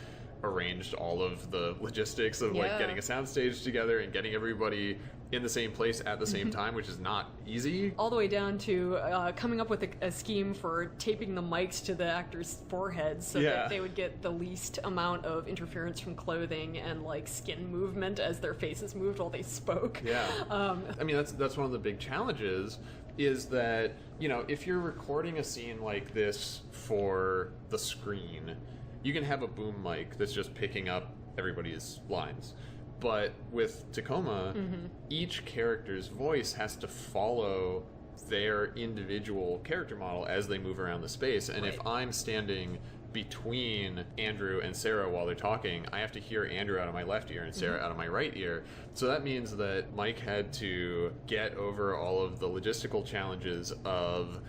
arranged all of the logistics of like getting a soundstage together and getting everybody in the same place at the same time, which is not easy. All the way down to coming up with a scheme for taping the mics to the actors' foreheads so that they would get the least amount of interference from clothing and like skin movement as their faces moved while they spoke. I mean, that's one of the big challenges, is that if you're recording a scene like this for the screen, you can have a boom mic that's just picking up everybody's lines. But with Tacoma, each character's voice has to follow their individual character model as they move around the space. And if I'm standing between Andrew and Sarah while they're talking, I have to hear Andrew out of my left ear and Sarah out of my right ear. So that means that Mike had to get over all of the logistical challenges of,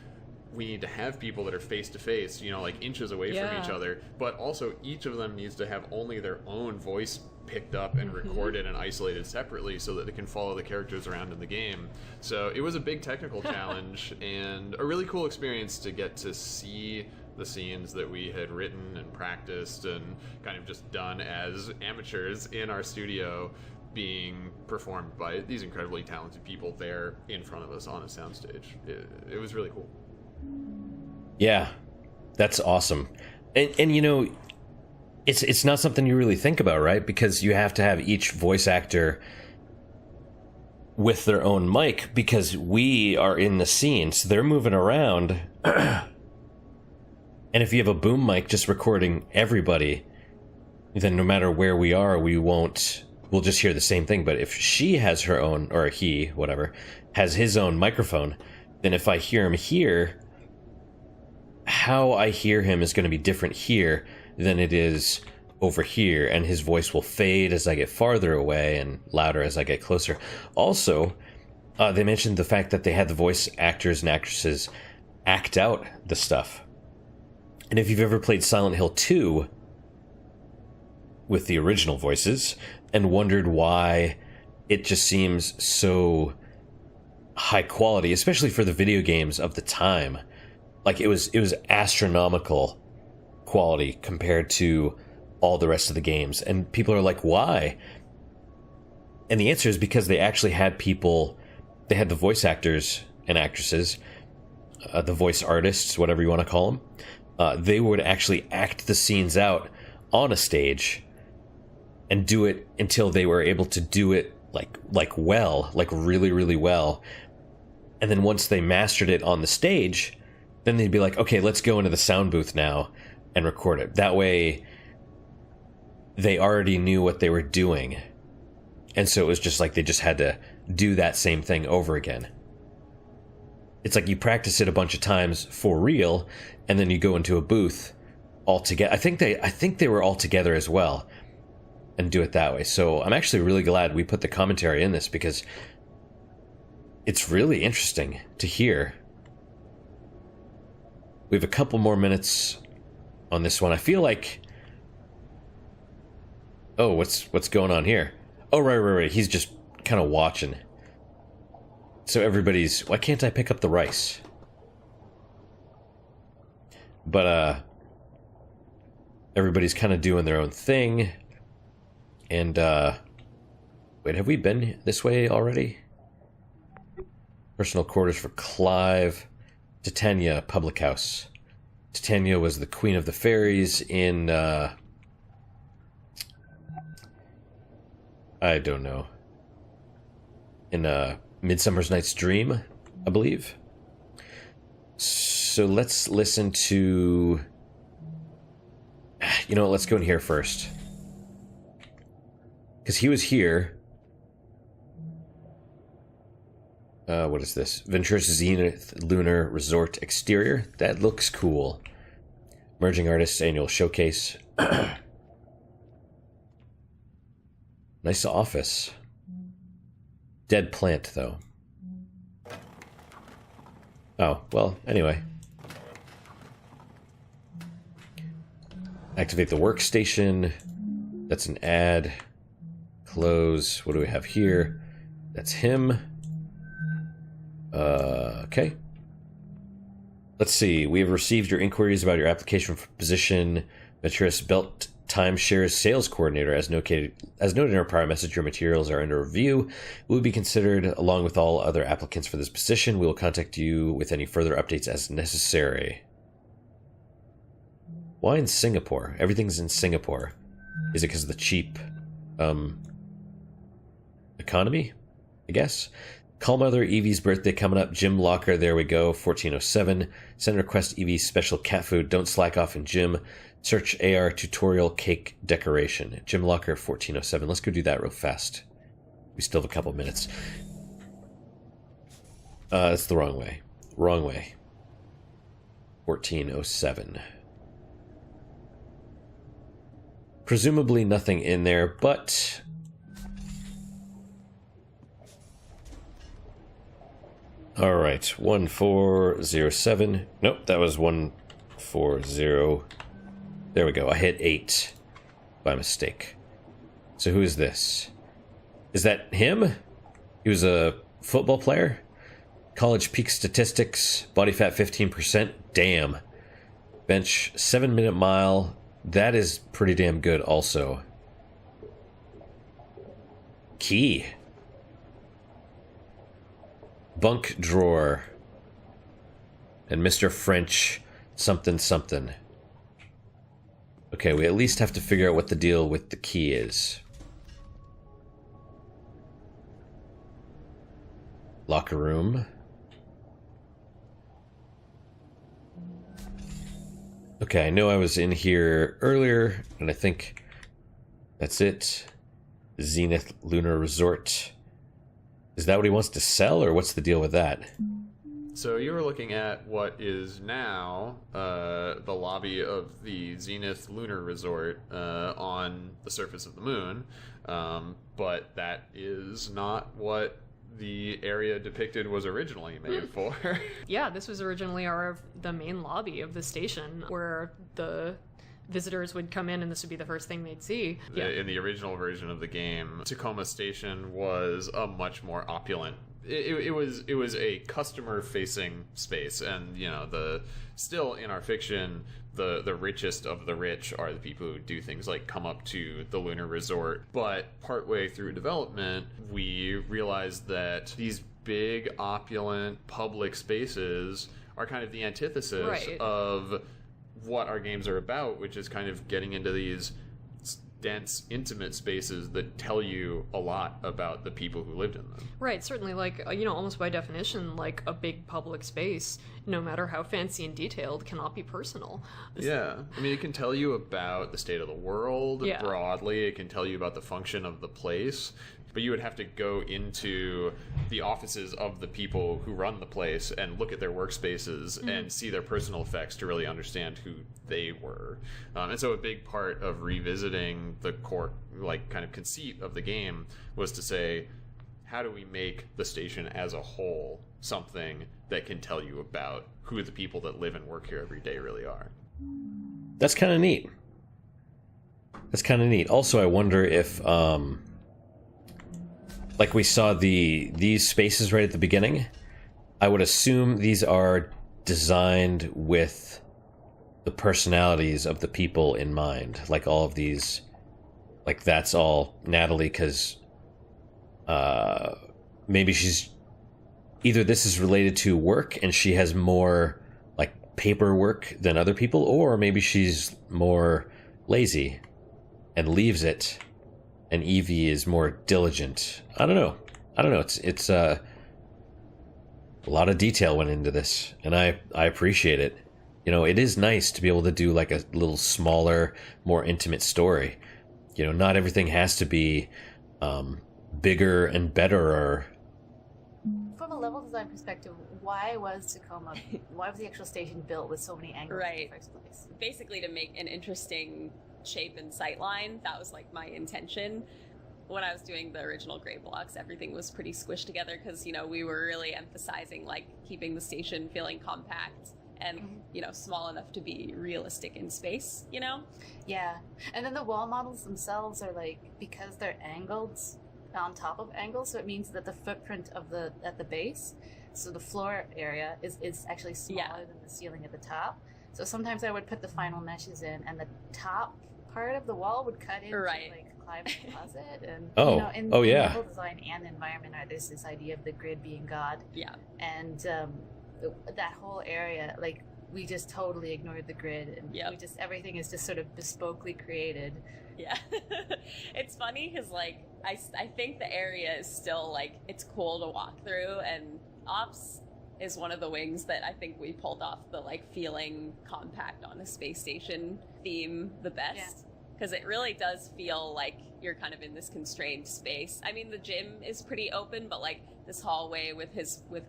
we need to have people that are face to face, like inches away from each other, but also each of them needs to have only their own voice picked up and recorded and isolated separately so that they can follow the characters around in the game. So it was a big technical challenge and a really cool experience to get to see the scenes that we had written and practiced and kind of just done as amateurs in our studio being performed by these incredibly talented people there in front of us on a soundstage. It was really cool. Yeah, that's awesome. And you know, it's not something you really think about, right? Because you have to have each voice actor with their own mic, because we are in the scene, so they're moving around. And if you have a boom mic just recording everybody, then no matter where we are, we'll just hear the same thing. But if she has her own, or he, whatever, has his own microphone, then if I hear him here, how I hear him is going to be different here than it is over here, and his voice will fade as I get farther away and louder as I get closer. Also, they mentioned the fact that they had the voice actors and actresses act out the stuff. And if you've ever played Silent Hill 2 with the original voices and wondered why it just seems so high quality, especially for the video games of the time, like it was astronomical quality compared to all the rest of the games. And people are like, why? And the answer is because they actually had people, they had the voice actors and actresses, the voice artists, whatever you want to call them. They would actually act the scenes out on a stage and do it until they were able to do it like really, really well. And then once they mastered it on the stage, then they'd be like, okay, let's go into the sound booth now and record it. That way they already knew what they were doing. And so it was just like they just had to do that same thing over again. It's like you practice it a bunch of times for real, and then you go into a booth all together. I think they were all together as well, and do it that way. So I'm actually really glad we put the commentary in this, because it's really interesting to hear. We have a couple more minutes on this one. I feel like... Oh, what's going on here? Oh, right. He's just kind of watching. So everybody's... Why can't I pick up the rice? But, everybody's kind of doing their own thing. And, wait, have we been this way already? Personal quarters for Clive. Titania, public house. Titania was the queen of the fairies in, I don't know. In Midsummer's Night's Dream, I believe. So let's listen to... You know what, let's go in here first. Because he was here. What is this? Venture's Zenith Lunar Resort Exterior. That looks cool. Emerging Artists Annual Showcase. Nice office. Dead plant, though. Oh, well, anyway. Activate the workstation. That's an ad. Close. What do we have here? That's him. Okay. Let's see. We have received your inquiries about your application for position Venturous Belt Timeshares Sales Coordinator. As noted in our prior message, your materials are under review. Will be considered along with all other applicants for this position. We will contact you with any further updates as necessary. Why in Singapore? Everything's in Singapore. Is it because of the cheap economy? I guess. Call Mother, Evie's birthday coming up. Gym Locker, there we go. 1407. Send request Evie's special cat food. Don't slack off in gym. Search AR tutorial cake decoration. Gym Locker 1407. Let's go do that real fast. We still have a couple minutes. That's the wrong way. Wrong way. 1407. Presumably nothing in there, but... Alright, 1407. Nope, that was 140. There we go, I hit 8 by mistake. So who is this? Is that him? He was a football player? College peak statistics, body fat 15%. Damn. Bench 7-minute mile. That is pretty damn good also. Key. Bunk drawer. And Mr. French something something. Okay, we at least have to figure out what the deal with the key is. Locker room. Okay, I know I was in here earlier, and I think that's it. Zenith Lunar Resort. Is that what he wants to sell, or what's the deal with that? So you were looking at what is now the lobby of the Zenith Lunar Resort on the surface of the moon, but that is not what the area depicted was originally made for. Yeah, this was originally the main lobby of the station where the visitors would come in and this would be the first thing they'd see. Yeah. In the original version of the game, Tacoma Station was a much more opulent. It was a customer-facing space, and you know, still in our fiction, the richest of the rich are the people who do things like come up to the lunar resort. But partway through development, we realized that these big, opulent public spaces are kind of the antithesis of what our games are about, which is kind of getting into these dense, intimate spaces that tell you a lot about the people who lived in them. Right, certainly, like, you know, almost by definition, like, a big public space, no matter how fancy and detailed, cannot be personal. Yeah, I mean, it can tell you about the state of the world broadly, it can tell you about the function of the place, but you would have to go into the offices of the people who run the place and look at their workspaces and see their personal effects to really understand who they were. And so a big part of revisiting the core, like, kind of conceit of the game was to say, how do we make the station as a whole something that can tell you about who the people that live and work here every day really are? That's kind of neat. That's kind of neat. Also, I wonder if... like we saw these spaces right at the beginning, I would assume these are designed with the personalities of the people in mind. Like all of these, like that's all Natalie, because maybe she's either this is related to work and she has more like paperwork than other people, or maybe she's more lazy and leaves it. And Evie is more diligent. I don't know. It's a lot of detail went into this, and I appreciate it. You know, it is nice to be able to do like a little smaller, more intimate story. You know, not everything has to be bigger and better. From a level design perspective, why was Tacoma? Why was the actual station built with so many angles in the first place? Basically, to make an interesting shape and sightline. That was like my intention. When I was doing the original gray blocks, everything was pretty squished together because, you know, we were really emphasizing like keeping the station feeling compact and, you know, small enough to be realistic in space, you know? Yeah. And then the wall models themselves are like, because they're angled on top of angles, so it means that the footprint of at the base, so the floor area is actually smaller than the ceiling at the top. So sometimes I would put the final meshes in, and the top part of the wall would cut into like Clive's closet. And you know, in level design and environment art, there's this idea of the grid being God. Yeah. And that whole area, like, we just totally ignored the grid, and we just everything is just sort of bespokely created. Yeah. It's funny because like I think the area is still like it's cool to walk through, and Ops is one of the wings that I think we pulled off the like feeling compact on a space station theme the best, because it really does feel like you're kind of in this constrained space. I mean, the gym is pretty open, but like this hallway with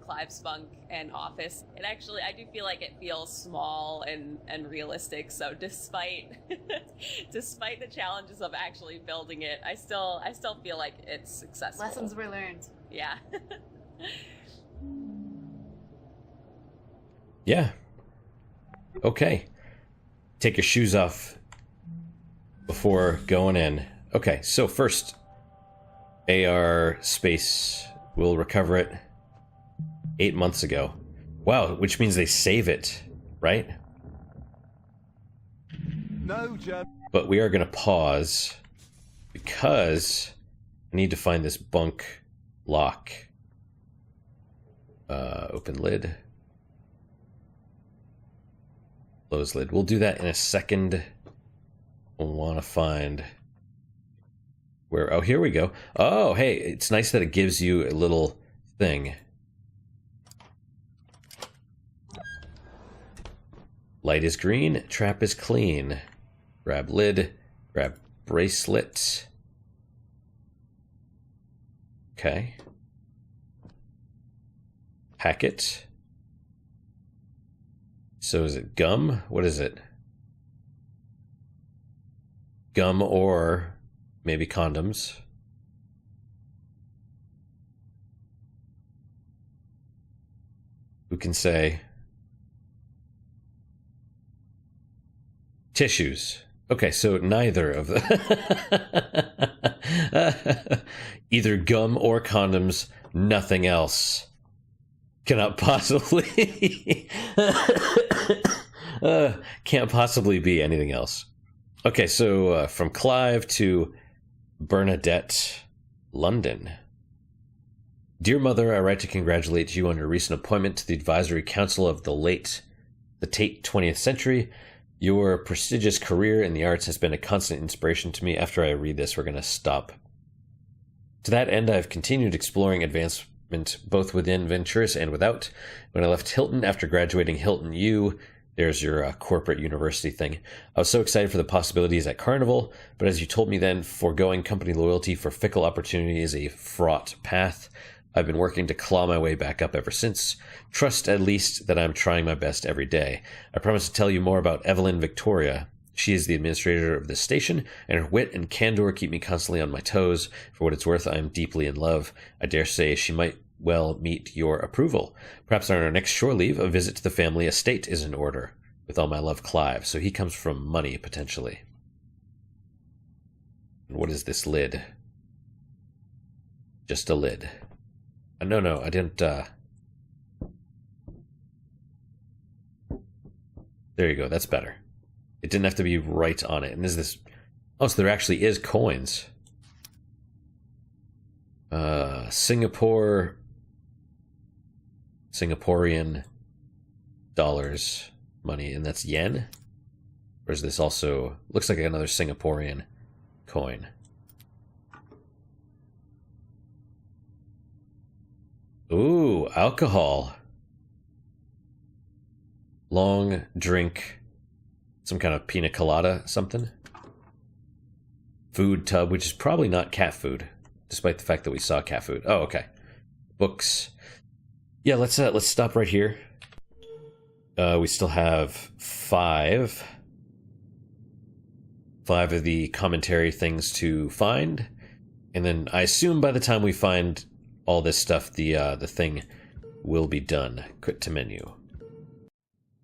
Clive's bunk and office, it actually, I do feel like it feels small and realistic. So despite despite the challenges of actually building it, I still feel like it's successful. Lessons were learned. Yeah. Yeah. Okay. Take your shoes off before going in. Okay, so first, AR space. We'll recover it 8 months ago. Wow, which means they save it, right? No, Jeb. But we are going to pause because I need to find this bunk lock. Open lid. Close lid. We'll do that in a second. We'll want to find where... Oh, here we go. Oh, hey, it's nice that it gives you a little thing. Light is green, trap is clean. Grab lid, grab bracelet. Okay. Packet. So is it gum? What is it? Gum or maybe condoms. Who can say? Tissues. Okay, so neither of them. Either gum or condoms, nothing else. Cannot possibly... can't possibly be anything else. Okay, so from Clive to Bernadette, London. Dear Mother, I write to congratulate you on your recent appointment to the Advisory Council of the Tate 20th Century. Your prestigious career in the arts has been a constant inspiration to me. After I read this, we're going to stop. To that end, I've continued exploring advancement both within Venturis and without. When I left Hilton after graduating Hilton U, there's your corporate university thing, I was so excited for the possibilities at Carnival, but as you told me then, foregoing company loyalty for fickle opportunity is a fraught path. I've been working to claw my way back up ever since. Trust at least that I'm trying my best every day. I promise to tell you more about Evelyn Victoria. She is the administrator of this station, and her wit and candor keep me constantly on my toes. For what it's worth, I am deeply in love. I dare say she might well meet your approval. Perhaps on our next shore leave, a visit to the family estate is in order. With all my love, Clive. So he comes from money, potentially. And what is this lid? Just a lid. No, I didn't, There you go, that's better. It didn't have to be right on it. And is this... Oh, so there actually is coins. Singaporean dollars money, and that's yen? Or is this also... Looks like another Singaporean coin. Ooh, alcohol. Long drink. Some kind of pina colada something. Food tub, which is probably not cat food, despite the fact that we saw cat food. Oh, okay. Books. Yeah, let's stop right here. We still have five of the commentary things to find, and then I assume by the time we find all this stuff, the thing will be done. Quit to menu.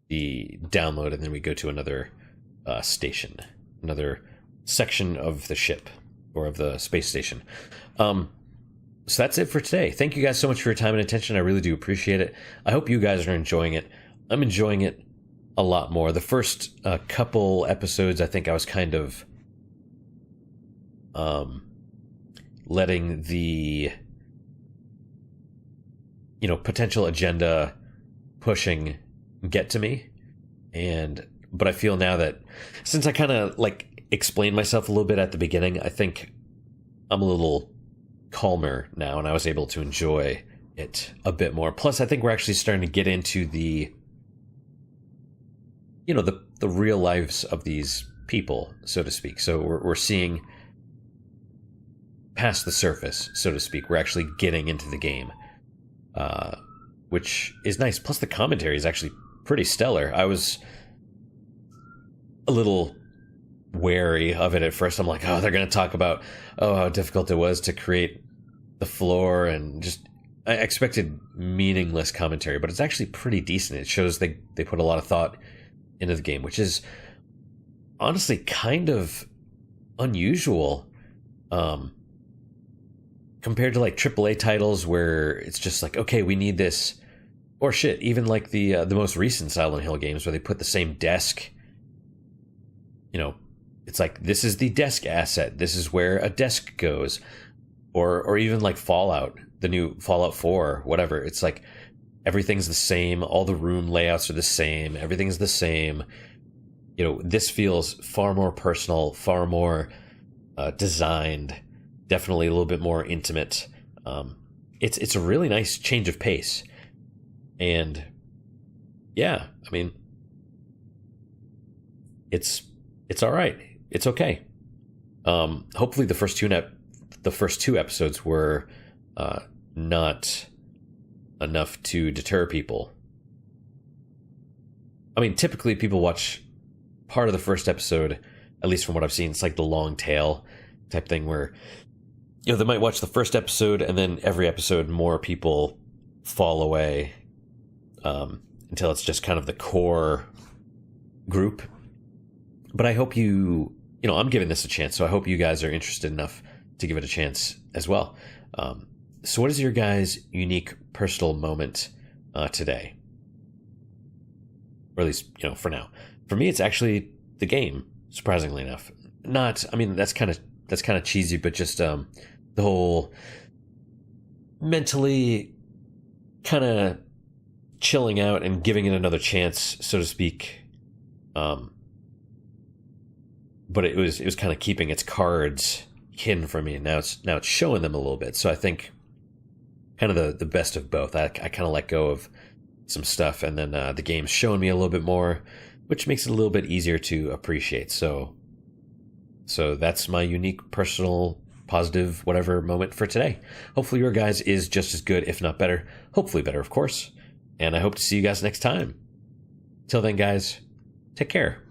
The download, and then we go to another station, another section of the ship or of the space station. So that's it for today. Thank you guys so much for your time and attention. I really do appreciate it. I hope you guys are enjoying it. I'm enjoying it a lot more. The first couple episodes, I think I was kind of letting the potential agenda pushing get to me, but I feel now that since I kind of explained myself a little bit at the beginning, I think I'm a little calmer now, and I was able to enjoy it a bit more. Plus, I think we're actually starting to get into the the real lives of these people, so to speak. So we're seeing past the surface, so to speak. We're actually getting into the game, which is nice. Plus, the commentary is actually pretty stellar. I was a little wary of it at first. I'm like, oh, they're going to talk about how difficult it was to create the floor, and just I expected meaningless commentary, but it's actually pretty decent. It shows they put a lot of thought into the game, which is honestly kind of unusual compared to AAA titles where it's just okay, we need this, or shit, even the most recent Silent Hill games where they put the same desk. It's this is the desk asset. This is where a desk goes. or even like Fallout, the new Fallout 4, whatever. It's like everything's the same, all the room layouts are the same, everything's the same. You know, this feels far more personal, far more designed, definitely a little bit more intimate. It's a really nice change of pace. And yeah, I mean, it's all right. It's okay. Hopefully the first two episodes were not enough to deter people. I mean, typically people watch part of the first episode, at least from what I've seen. It's like the long tail type thing where, you know, they might watch the first episode and then every episode more people fall away until it's just kind of the core group. But I hope you know, I'm giving this a chance, so I hope you guys are interested enough to give it a chance as well. So what is your guys' unique personal moment today? Or at least, you know, for now. For me, it's actually the game, surprisingly enough. Not, I mean, that's kind of cheesy, but just the whole mentally kind of chilling out and giving it another chance, so to speak. But it was kind of keeping its cards hidden from me, and now it's showing them a little bit. So I think kind of the best of both. I kind of let go of some stuff, and then the game's showing me a little bit more, which makes it a little bit easier to appreciate. So that's my unique, personal, positive, whatever moment for today. Hopefully your guys is just as good, if not better. Hopefully better, of course. And I hope to see you guys next time. Till then, guys, take care.